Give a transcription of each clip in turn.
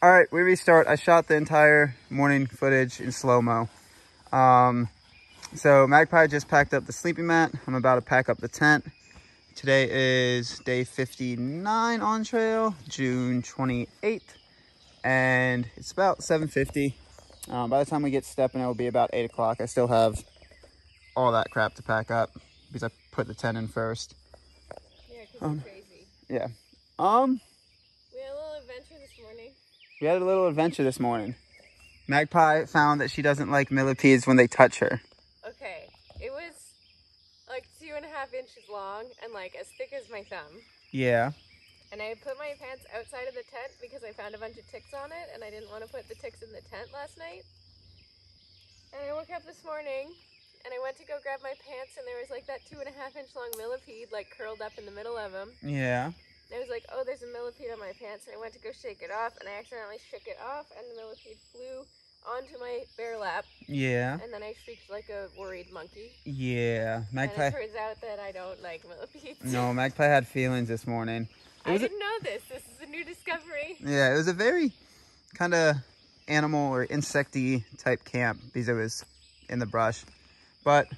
All right, we restart. I shot the entire morning footage in slow-mo. So Magpie just packed up the sleeping mat. I'm about to pack up the tent. Today is day 59 on trail, June 28th, and it's about 7:50. By the time we get stepping, it will be about 8 o'clock. I still have all that crap to pack up because I put the tent in first. Yeah, because you're crazy. Yeah. We had a little adventure this morning. We had a little adventure this morning. Magpie found that she doesn't like millipedes when they touch her. Okay, it was like 2.5 inches long and like as thick as my thumb. Yeah. And I put my pants outside of the tent because I found a bunch of ticks on it and I didn't want to put the ticks in the tent last night. And I woke up this morning and I went to go grab my pants and there was like that 2.5 inch long millipede like curled up in the middle of them. Yeah. And I was like, oh, there's a millipede on my pants, and I went to go shake it off, and I accidentally shook it off, and the millipede flew onto my bare lap. Yeah. And then I shrieked like a worried monkey. Yeah. Magpie. And it turns out that I don't like millipedes. No, Magpie had feelings this morning. I didn't know this. This is a new discovery. Yeah, it was a very kind of animal or insecty type camp because it was in the brush. But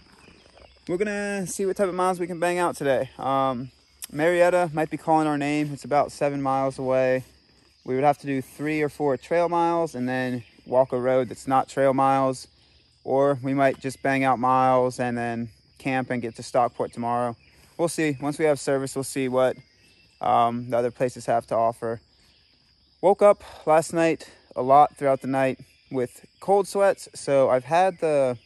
we're gonna see what type of miles we can bang out today. Marietta might be calling our name. It's about 7 miles away. We would have to do 3 or 4 trail miles and then walk a road that's not trail miles. Or we might just bang out miles and then camp and get to Stockport tomorrow. We'll see. Once we have service, we'll see what the other places have to offer. Woke up last night a lot throughout the night with cold sweats. So I've had the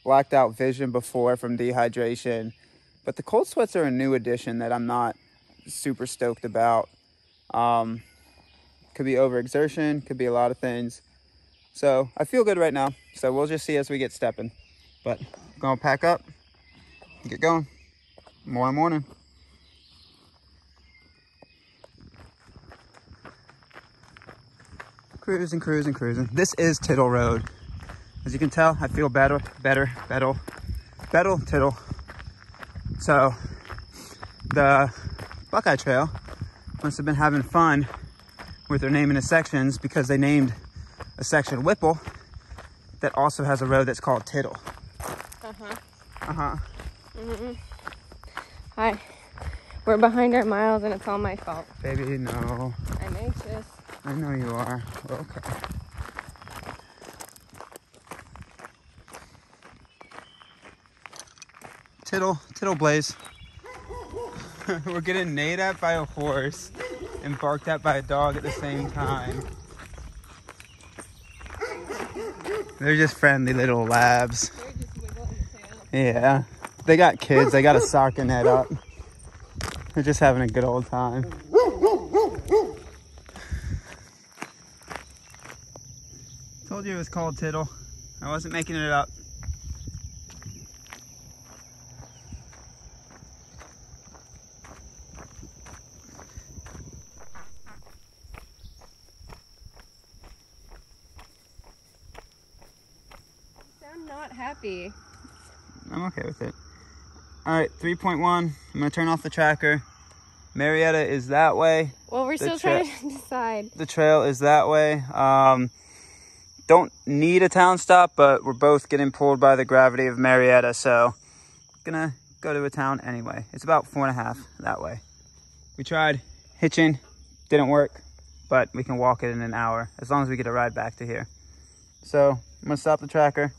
blacked out vision before from dehydration. But the cold sweats are a new addition that I'm not super stoked about. Could be overexertion, could be a lot of things. So I feel good right now. So we'll just see as we get stepping. But I'm gonna pack up and get going. Morning. Cruising. This is Tittle Road. As you can tell, I feel better, Tittle. So the Buckeye Trail must have been having fun with their naming of sections because they named a section Whipple that also has a road that's called Tittle. Hi. We're behind our miles and it's all my fault. Baby, no. I'm anxious. I know you are. Okay. Tittle Blaze. We're getting neighed at by a horse and barked at by a dog at the same time. They're just friendly little labs. They're just wiggling the tail. Yeah. They got kids. They got a soccer net up. They're just having a good old time. Told you it was called Tittle. I wasn't making it up. Not happy. I'm okay with it. All right, 3.1. I'm gonna turn off the tracker. Marietta is that way. Well, we're still trying to decide. The trail is that way. Don't need a town stop, but we're both getting pulled by the gravity of Marietta, so gonna go to a town anyway. It's about 4.5 that way. We tried hitching, didn't work, but we can walk it in an hour as long as we get a ride back to here. So I'm gonna stop the tracker.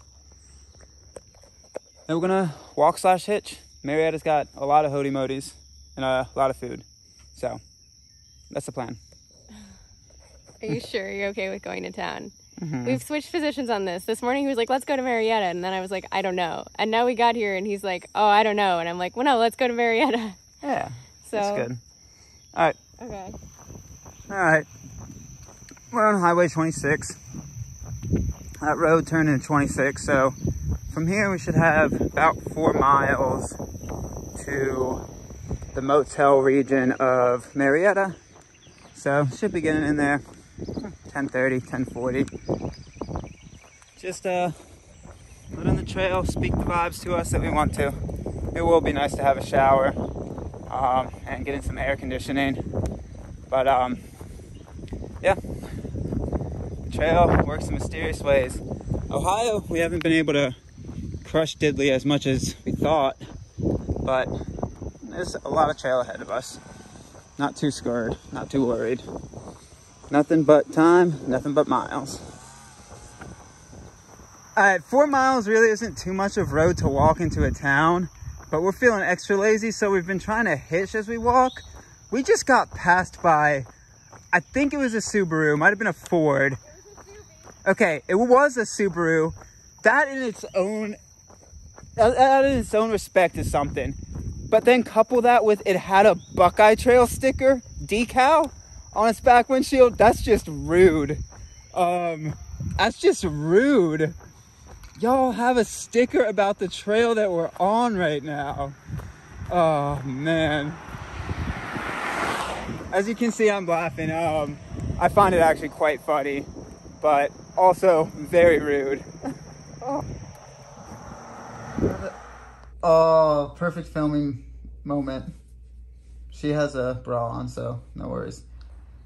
And we're gonna walk/hitch. Marietta's got a lot of hoody modies and a lot of food. So that's the plan. Are you sure you're okay with going to town? Mm-hmm. We've switched positions on this. This morning he was like, let's go to Marietta. And then I was like, I don't know. And now we got here and he's like, oh, I don't know. And I'm like, well, no, let's go to Marietta. Yeah, so, that's good. All right. Okay. All right. We're on Highway 26. That road turned into 26, so from here we should have about 4 miles to the motel region of Marietta. So should be getting in there 10:30, 10:40. Just let on the trail, speak the vibes to us that we want to. It will be nice to have a shower and get in some air conditioning. But yeah, the trail works in mysterious ways. Ohio, we haven't been able to crush diddly as much as we thought, but there's a lot of trail ahead of us. Not too scared, not too worried. Nothing but time, nothing but miles. All right, 4 miles really isn't too much of road to walk into a town, but we're feeling extra lazy, so we've been trying to hitch as we walk. We just got passed by, I think it was a Subaru, might have been a Ford. Okay, it was a Subaru. That in its own respect is something. But then couple that with it had a Buckeye Trail sticker decal on its back windshield. That's just rude. That's just rude. Y'all have a sticker about the trail that we're on right now. Oh man. As you can see, I'm laughing. I find it actually quite funny, but also very rude. Oh, perfect filming moment. She has a bra on, so no worries.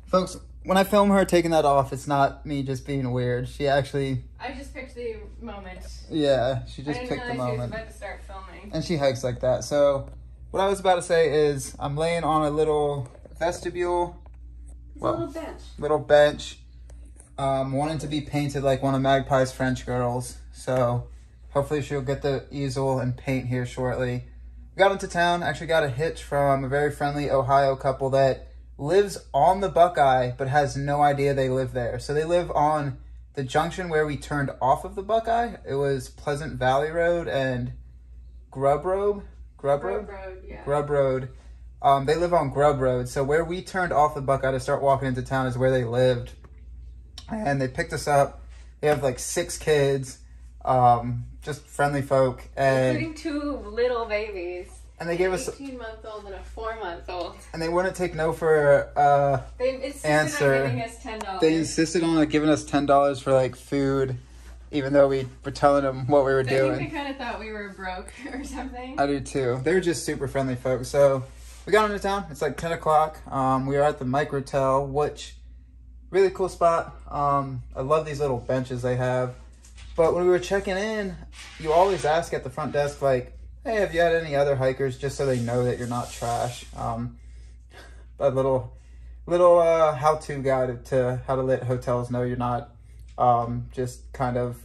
Folks, when I film her taking that off, it's not me just being weird. She actually... I just picked the moment. Yeah, she just picked the moment. I didn't realize she was about to start filming. And she hikes like that. So, what I was about to say is, I'm laying on a little vestibule. It's a little bench. Little bench. Wanting to be painted like one of Magpie's French girls. So, hopefully she'll get the easel and paint here shortly. We got into town, actually got a hitch from a very friendly Ohio couple that lives on the Buckeye, but has no idea they live there. So they live on the junction where we turned off of the Buckeye. It was Pleasant Valley Road and Grub Road. Yeah. Grub Road. They live on Grub Road. So where we turned off the Buckeye to start walking into town is where they lived. And they picked us up. They have like 6 kids. Just friendly folk, and including 2 little babies. And they gave us 18-month-old and a 4-month-old. And they wouldn't take no for they insisted answer. on giving us $10. They insisted on like giving us $10 for like food, even though we were telling them what we were doing. I think they kind of thought we were broke or something. I do too. They were just super friendly folks. So we got into town. It's like 10 o'clock. We are at the Microtel, which really cool spot. I love these little benches they have. But when we were checking in, you always ask at the front desk, like, hey, have you had any other hikers, just so they know that you're not trash. A little how-to guide to how to let hotels know you're not just kind of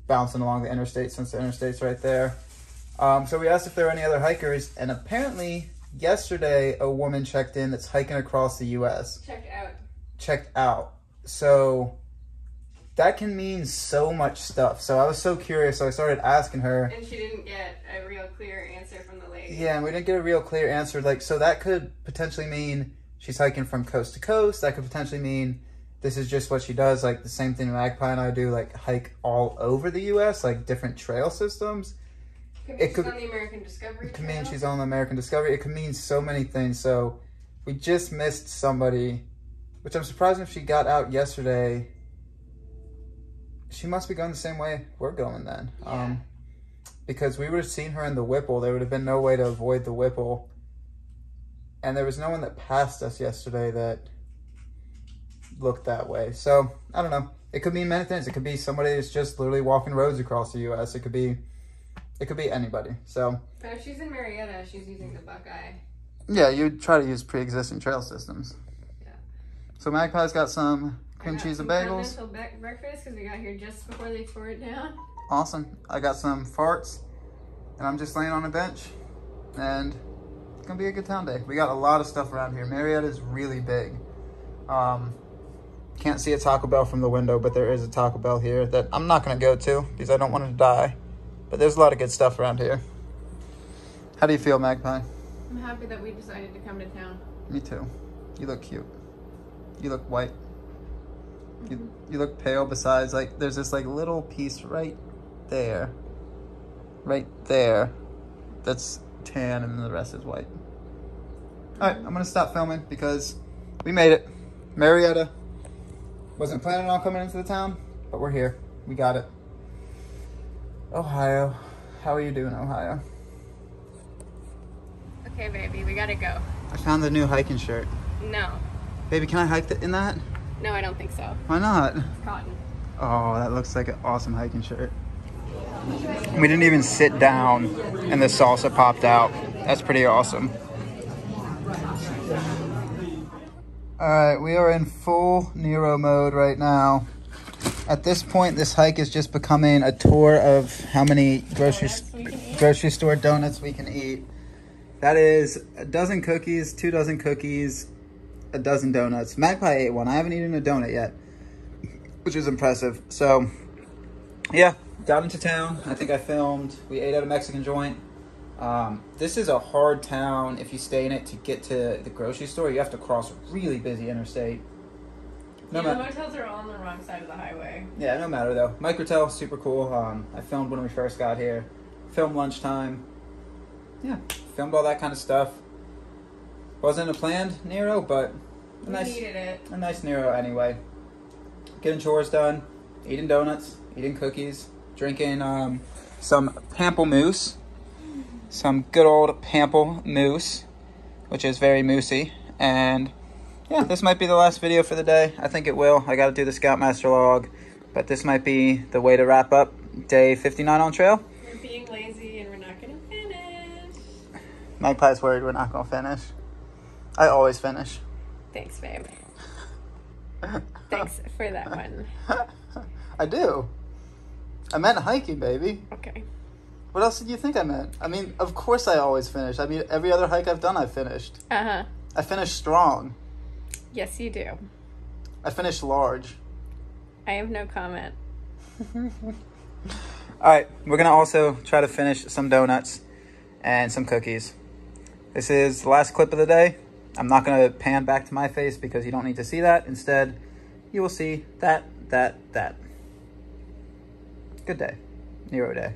bouncing along the interstate, since the interstate's right there. So we asked if there were any other hikers, and apparently yesterday a woman checked in that's hiking across the U.S. Checked out. So that can mean so much stuff. So I was so curious, so I started asking her. And she didn't get a real clear answer from the lady. Yeah, and we didn't get a real clear answer. Like, so that could potentially mean she's hiking from coast to coast. That could potentially mean this is just what she does, like the same thing Magpie and I do, like hike all over the U.S., like different trail systems. It could mean she's on the American Discovery. It could mean she's on the American Discovery. It could mean so many things. So we just missed somebody, which I'm surprised if she got out yesterday. She must be going the same way we're going then. Yeah. Because we would have seen her in the Whipple. There would have been no way to avoid the Whipple. And there was no one that passed us yesterday that looked that way. So, I don't know. It could mean many things. It could be somebody that's just literally walking roads across the U.S. It could be anybody. So. But if she's in Marietta, she's using the Buckeye. Yeah, you'd try to use pre-existing trail systems. Yeah. So Magpie's got some cream cheese and bagels. Continental breakfast because we got here just before they tore it down. Awesome. I got some farts, and I'm just laying on a bench, and it's gonna be a good town day. We got a lot of stuff around here. Marietta is really big. Can't see a Taco Bell from the window, but there is a Taco Bell here that I'm not gonna go to because I don't want to die. But there's a lot of good stuff around here. How do you feel, Magpie? I'm happy that we decided to come to town. Me too. You look cute. You look white. You look pale. Besides, like, there's this like little piece right there, that's tan, and then the rest is white. All right, I'm gonna stop filming because we made it. Marietta. Wasn't planning on coming into the town, but we're here. We got it. Ohio. How are you doing, Ohio? Okay, baby, we gotta go. I found the new hiking shirt. No. Baby, can I hike in that? No, I don't think so. Why not? It's cotton. Oh, that looks like an awesome hiking shirt. We didn't even sit down and the salsa popped out. That's pretty awesome. All right, we are in full Nero mode right now. At this point, this hike is just becoming a tour of how many grocery store donuts we can eat. That is a dozen cookies, 2 dozen cookies, a dozen donuts. Magpie ate one. I haven't eaten a donut yet, which is impressive. So, yeah, got into town. I think I filmed. We ate at a Mexican joint. This is a hard town if you stay in it to get to the grocery store. You have to cross a really busy interstate. The motels are all on the wrong side of the highway. Yeah, no matter though. Microtel, super cool. I filmed when we first got here. Filmed lunchtime. Yeah, filmed all that kind of stuff. Wasn't a planned Nero, but We needed it. a nice Nero anyway. Getting chores done, eating donuts, eating cookies, drinking some pamplemousse. Some good old pamplemousse, which is very moosey. And yeah, this might be the last video for the day. I think it will. I got to do the Scoutmaster log, but this might be the way to wrap up day 59 on trail. We're being lazy and we're not going to finish. Magpie's worried we're not going to finish. I always finish. Thanks, babe. Thanks for that one. I do. I meant hiking, baby. Okay. What else did you think I meant? I mean, of course I always finish. I mean, every other hike I've done, I've finished. Uh-huh. I finished strong. Yes, you do. I finished large. I have no comment. All right, we're going to also try to finish some donuts and some cookies. This is the last clip of the day. I'm not going to pan back to my face because you don't need to see that. Instead, you will see that. Good day. Nero day.